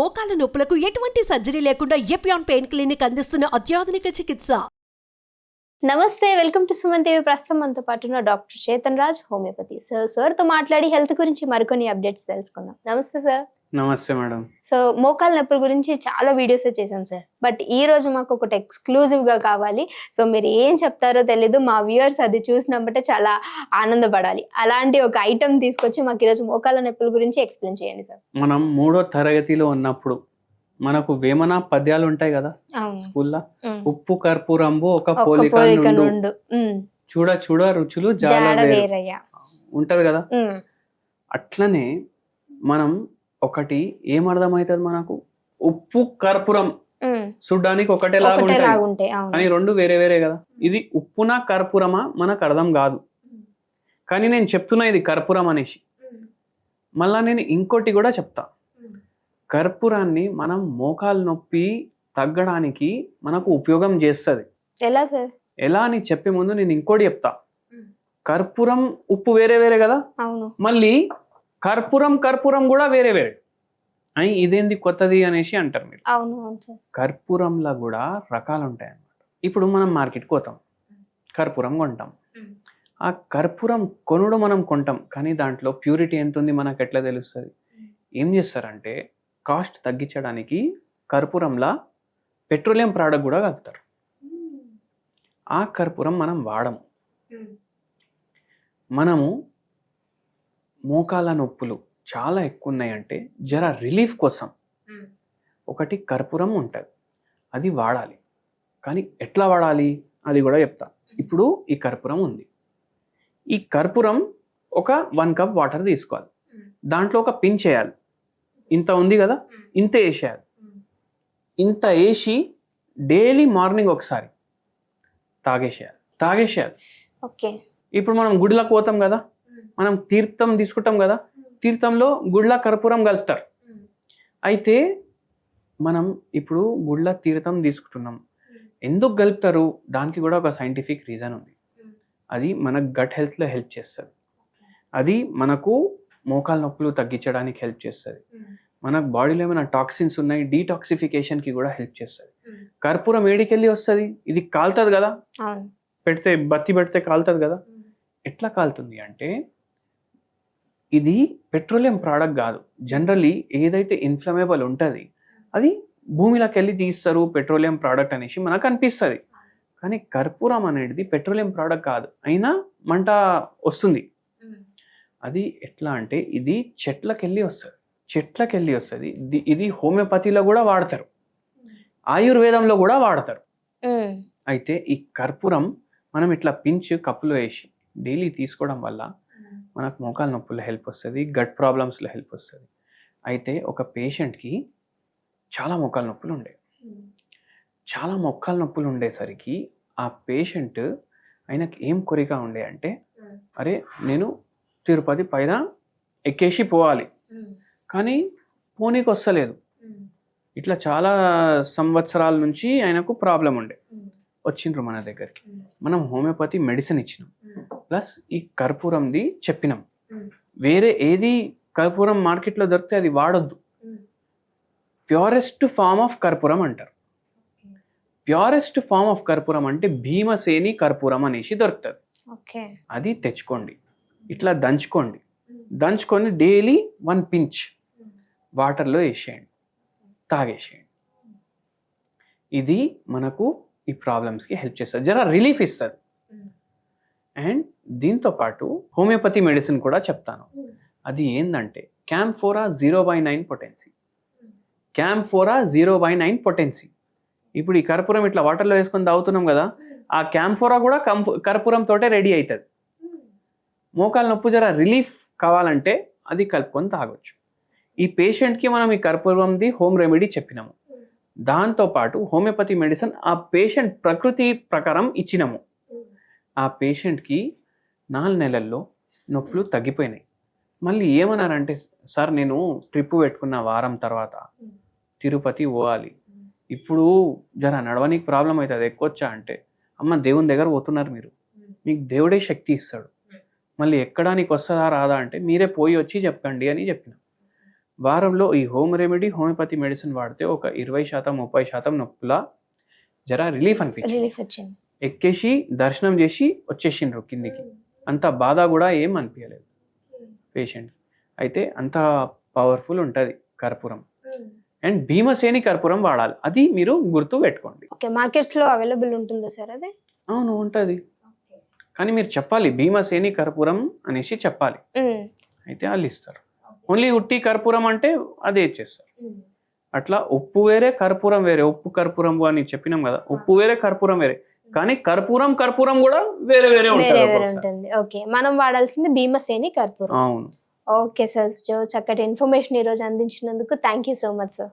మోకాల నొప్పులకు ఎటువంటి సర్జరీ లేకుండా ఎపియాన్ పెయిన్ క్లినిక్ అందిస్తున్న అత్యాధునిక చికిత్స. నమస్తే, వెల్కమ్ టు సుమన్ టీవీ. ప్రస్తుతం మనతో పాటు ఉన్న డాక్టర్ చేతన్ రాజ్, హోమియోపతి సార్తో మాట్లాడి హెల్త్ గురించి మరికొన్ని అప్డేట్స్ తెలుసుకుందాం. నమస్తే సార్. నమస్తే మేడం. సో మోకాల నొప్పుల గురించి చాలా వీడియోస్ చేసాం సార్, బట్ ఈ రోజు మాకు ఒకటి ఎక్స్క్లూజివ్ గా కావాలి. సో మీరు ఏం చెప్తారో తెలీదు, మా వ్యూవర్స్ అది చూసినప్పుడే చాలా ఆనందపడాలి. అలాంటి ఒక ఐటమ్ తీసుకొచ్చి మాకు ఈరోజు మోకాల నొప్పుల గురించి ఎక్స్ప్లెయిన్ చేయండి సార్. మనం 3వ తరగతిలో ఉన్నప్పుడు మనకు వేమన పద్యాలు ఉంటాయి కదా స్కూల్లో, ఉప్పు కర్పూరంబు ఒక పోలిక నుండు, చూడ చూడ రుచులు జాడ వేరయ్య ఉంటది కదా. అట్లనే మనం ఒకటి ఏమర్థమవుతుంది, మనకు ఉప్పు కర్పూరం చూడ్డానికి ఒకటేలాగా ఉంటాయి కానీ రెండు వేరే వేరే కదా. ఇది ఉప్పునా కర్పూరమా మనకు అర్థం కాదు, కానీ నేను చెప్తున్నా ఇది కర్పూరం అనేసి. మళ్ళా నేను ఇంకోటి కూడా చెప్తా, కర్పూరాన్ని మనం మోకాలు నొప్పి తగ్గడానికి మనకు ఉపయోగం చేస్తుంది. ఎలా సార్? ఎలా అని చెప్పే ముందు నేను ఇంకోటి చెప్తా. కర్పూరం ఉప్పు వేరే వేరే కదా, మళ్ళీ కర్పూరం కర్పూరం కూడా వేరే వేరే. అని ఇదేంది కొత్తది అనేసి అంటారు మీరు. కర్పూరంలో కూడా రకాలు ఉంటాయి అన్నమాట. ఇప్పుడు మనం మార్కెట్కి పోతాం, కర్పూరం కొంటాం. ఆ కర్పూరం కొనుడు మనం కొంటాం, కానీ దాంట్లో ప్యూరిటీ ఎంత ఉంది మనకు ఎట్లా తెలుస్తుంది? ఏం చేస్తారంటే కాస్ట్ తగ్గించడానికి కర్పూరంలా పెట్రోలియం ప్రోడక్ట్ కూడా కలుపుతారు. ఆ కర్పూరం మనం వాడము. మనము మోకాల నొప్పులు చాలా ఎక్కువ ఉన్నాయంటే జర రిలీఫ్ కోసం ఒకటి కర్పూరం ఉంటుంది, అది వాడాలి. కానీ ఎట్లా వాడాలి అది కూడా చెప్తా. ఇప్పుడు ఈ కర్పూరం ఉంది, ఈ కర్పూరం ఒక 1 కప్ వాటర్ తీసుకోవాలి, దాంట్లో ఒక పించ్ వేయాలి. ఇంత ఉంది కదా, ఇంత వేసేయాలి. ఇంత వేసి డైలీ మార్నింగ్ ఒకసారి తాగేసేయాలి. ఇప్పుడు మనం గుడిలోకి పోతాం కదా, మనం తీర్థం తీసుకుంటాం కదా, తీర్థంలో గుడిలో కర్పూరం కలుపుతారు. అయితే మనం ఇప్పుడు గుడిలో తీర్థం తీసుకుంటున్నాం, ఎందుకు కలుపుతారు? దానికి కూడా ఒక సైంటిఫిక్ రీజన్ ఉంది. అది మన గట్ హెల్త్లో హెల్ప్ చేస్తుంది, అది మనకు మోకాల నొప్పులు తగ్గించడానికి హెల్ప్ చేస్తుంది. మన బాడీలో ఏమైనా టాక్సిన్స్ ఉన్నాయి, డీటాక్సిఫికేషన్కి కూడా హెల్ప్ చేస్తుంది. కర్పూరం ఏడికెళ్ళి వస్తుంది? ఇది కాలుతుంది కదా, బత్తి పెడితే కాలుతుంది కదా. ఎట్లా కాలుతుంది అంటే ఇది పెట్రోలియం ప్రోడక్ట్ కాదు. జనరల్లీ ఏదైతే ఇన్ఫ్లమేబుల్ ఉంటుంది అది భూమిలోకి వెళ్ళి తీస్తారు పెట్రోలియం ప్రోడక్ట్ అనేసి మనకు అనిపిస్తుంది. కానీ కర్పూరం అనేది పెట్రోలియం ప్రోడక్ట్ కాదు, అయినా మంట వస్తుంది. అది ఎట్లా అంటే ఇది చెట్లకెళ్ళి వస్తుంది. ఇది హోమియోపతిలో కూడా వాడతారు, ఆయుర్వేదంలో కూడా వాడతారు. అయితే ఈ కర్పూరం మనం ఇట్లా పించ్ కప్పులో వేసి డైలీ తీసుకోవడం వల్ల మనకు మోకాల నొప్పుల్లో హెల్ప్ వస్తుంది, గట్ ప్రాబ్లమ్స్లో హెల్ప్ వస్తుంది. అయితే ఒక పేషెంట్కి చాలా మోకాల నొప్పులు ఉండేసరికి ఆ పేషెంట్ ఆయనకి ఏం కోరిక ఉండే అంటే, అరే నేను తిరుపతి పైన ఎక్కేసి పోవాలి, కానీ పోనీకి వస్తలేదు. ఇట్లా చాలా సంవత్సరాల నుంచి ఆయనకు ప్రాబ్లం ఉండే. వచ్చిండ్రు మన దగ్గరికి, మనం హోమియోపతి మెడిసిన్ ఇచ్చినాం, ప్లస్ ఈ కర్పూరంది చెప్పినాం. వేరే ఏది కర్పూరం మార్కెట్లో దొరికితే అది వాడొద్దు. ప్యూరెస్ట్ ఫామ్ ఆఫ్ కర్పూరం అంటారు. ప్యూరెస్ట్ ఫామ్ ఆఫ్ కర్పూరం అంటే భీమసేని కర్పూరం అనేసి దొరుకుతుంది. అది తెచ్చుకోండి, ఇట్లా దంచుకొని డైలీ 1 పించ్ వాటర్లో వేసేయండి, తాగేసేయండి. ఇది మనకు ఈ ప్రాబ్లమ్స్కి హెల్ప్ చేస్తుంది, జర రిలీఫ్ ఇస్తుంది. అండ్ దీంతో పాటు హోమియోపతి మెడిసిన్ కూడా చెప్తాను. అది ఏంటంటే క్యాంఫోరా 0/9 పొటెన్సీ. క్యాంఫోరా 0/9 పొటెన్సీ. ఇప్పుడు ఈ కర్పూరం ఇట్లా వాటర్లో వేసుకొని తాగుతున్నాం కదా, ఆ క్యాంఫోరా కూడా కర్పూరం తోటే రెడీ అవుతుంది. మోకాల నొప్పి జర రిలీఫ్ కావాలంటే అది కలుపుకొని తాగొచ్చు. ఈ పేషెంట్కి మనం ఈ కర్పూరంది హోమ్ రెమెడీ చెప్పినాము, దాంతోపాటు హోమియోపతి మెడిసిన్ ఆ పేషెంట్ ప్రకృతి ప్రకారం ఇచ్చినాము. ఆ పేషెంట్కి 4 నెలల్లో నొప్పులు తగ్గిపోయినాయి. మళ్ళీ ఏమన్నారంటే, సార్ నేను ట్రిప్ పెట్టుకున్న వారం తర్వాత తిరుపతి పోవాలి, ఇప్పుడు జర నడవనికి ప్రాబ్లం అవుతుంది, ఎక్కొచ్చా అంటే, అమ్మ దేవుని దగ్గర పోతున్నారు మీరు, మీకు దేవుడే శక్తి ఇస్తాడు, మళ్ళీ ఎక్కడానికి వస్తుందా రాదా అంటే మీరే పోయి వచ్చి చెప్పండి అని చెప్పిన. వారంలో ఈ హోమ్ రెమెడీ హోమియోపతి మెడిసిన్ వాడితే ఒక 20% 30% నొప్పుల జర రిలీఫ్ అనిపించింది. రిలీఫ్ వచ్చింది. ఎక్కేసి దర్శనం చేసి వచ్చేసిండ్రు కిందికి. అంత బాధ కూడా ఏం అనిపించలేదు పేషెంట్. అయితే అంత పవర్ఫుల్ ఉంటుంది కర్పూరం. అండ్ భీమసేని కర్పూరం వాడాలి, అది మీరు గుర్తు పెట్టుకోండి. ఓకే, మార్కెట్స్ లో అవైలబుల్ ఉంటుందా సార్ అది? అవును ఉంటుంది, కానీ మీరు చెప్పాలి భీమసేని కర్పూరం అనేసి చెప్పాలి. అయితే వాళ్ళు ఇస్తారు. ఓన్లీ ఉట్టి కర్పూరం అంటే అదే ఇచ్చేస్తారు. అట్లా ఉప్పు వేరే కర్పూరం వేరే. ఉప్పు కర్పూరం అని చెప్పినాం కదా, ఉప్పు వేరే కర్పూరం వేరే, కానీ కర్పూరం కూడా వేరే వేరే ఉంటుంది. ఓకే, మనం వాడాల్సింది భీమసేని కర్పూరం. అవును. ఓకే సార్, చక్కటి ఇన్ఫర్మేషన్ ఈ రోజు అందించినందుకు thank you so much sir.